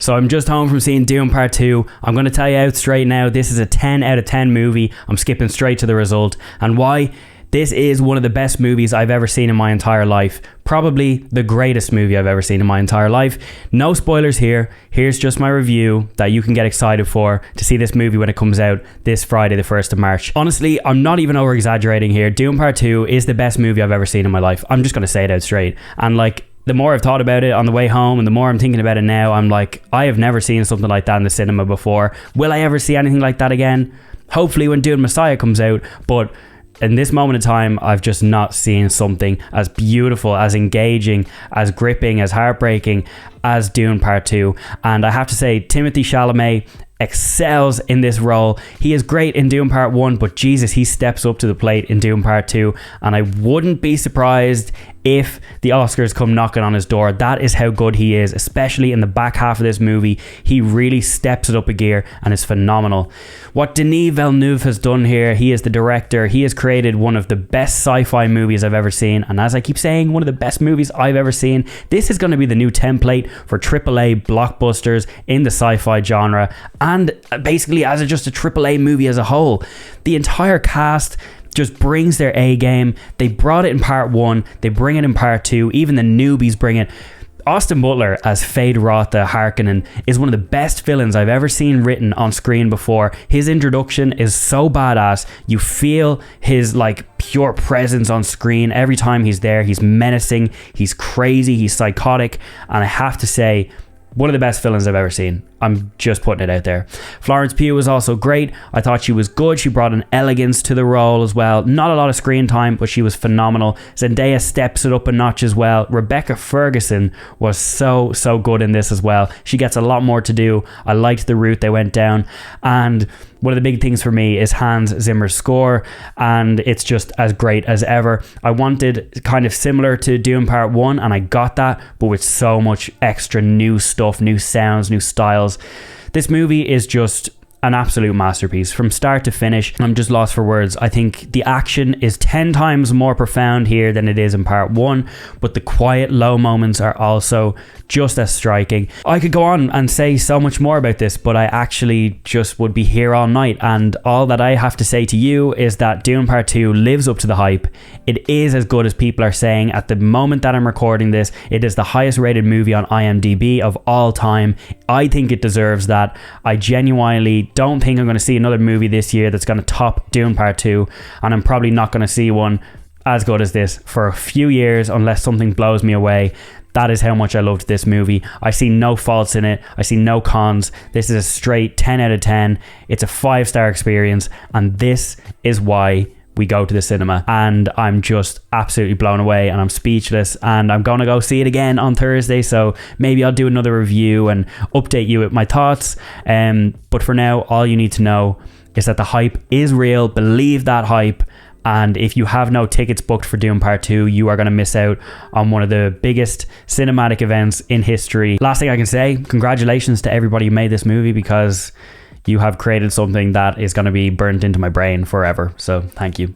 So I'm just home from seeing Dune Part 2. I'm going to tell you out straight now, this is a 10 out of 10 movie. I'm skipping straight to the result. And why? This is one of the best movies I've ever seen in my entire life. Probably the greatest movie I've ever seen in my entire life. No spoilers here. Here's just my review that you can get excited for to see this movie when it comes out this Friday, the 1st of March. Honestly, I'm not even over exaggerating here. Dune Part 2 is the best movie I've ever seen in my life. I'm just going to say it out straight. And like, the more I've thought about it on the way home and the more I'm thinking about it now, I'm like, I have never seen something like that in the cinema before. Will I ever see anything like that again? Hopefully when Dune Messiah comes out, but in this moment in time, I've just not seen something as beautiful, as engaging, as gripping, as heartbreaking as Dune Part 2. And I have to say, Timothée Chalamet excels in this role. He is great in Dune Part 1, but Jesus, he steps up to the plate in Dune Part 2. And I wouldn't be surprised if the Oscars come knocking on his door. That is how good he is, especially in the back half of this movie. He really steps it up a gear and is phenomenal. What Denis Villeneuve has done here, he is the director. He has created one of the best sci-fi movies I've ever seen. And as I keep saying, one of the best movies I've ever seen. This is going to be the new template for AAA blockbusters in the sci-fi genre. And basically as just a AAA movie as a whole. The entire cast just brings their A game. They brought it in Part 1. They bring it in Part 2. Even the newbies bring it. Austin Butler as Feyd-Rautha Harkonnen is one of the best villains I've ever seen written on screen before. His introduction is so badass. You feel his like pure presence on screen every time he's there. He's menacing. He's crazy. He's psychotic. And I have to say, one of the best villains I've ever seen. I'm just putting it out there. Florence Pugh was also great. I thought she was good. She brought an elegance to the role as well. Not a lot of screen time, but she was phenomenal. Zendaya steps it up a notch as well. Rebecca Ferguson was so good in this as well. She gets a lot more to do. I liked the route they went down. And one of the big things for me is Hans Zimmer's score, and it's just as great as ever. I wanted kind of similar to Dune Part 1, and I got that, but with so much extra new stuff, new sounds, new styles. This movie is just an absolute masterpiece from start to finish. I'm just lost for words. I think the action is 10 times more profound here than it is in Part 1, but the quiet low moments are also just as striking. I could go on and say so much more about this, but I actually just would be here all night, and all that I have to say to you is that Dune Part 2 lives up to the hype. It is as good as people are saying. At the moment that I'm recording this, it is the highest rated movie on IMDb of all time. I think it deserves that. I genuinely don't think I'm going to see another movie this year that's going to top Dune Part 2, and I'm probably not going to see one as good as this for a few years unless something blows me away. That is how much I loved this movie. I see no faults in it. I see no cons. This is a straight 10 out of 10. It's a 5-star experience, and this is why we go to the cinema. And I'm just absolutely blown away, and I'm speechless, and I'm going to go see it again on Thursday, so maybe I'll do another review and update you with my thoughts. But for now, all you need to know is that the hype is real. Believe that hype. And if you have no tickets booked for Dune Part 2, you are going to miss out on one of the biggest cinematic events in history. Last thing I can say, congratulations to everybody who made this movie, because you have created something that is going to be burnt into my brain forever. So thank you.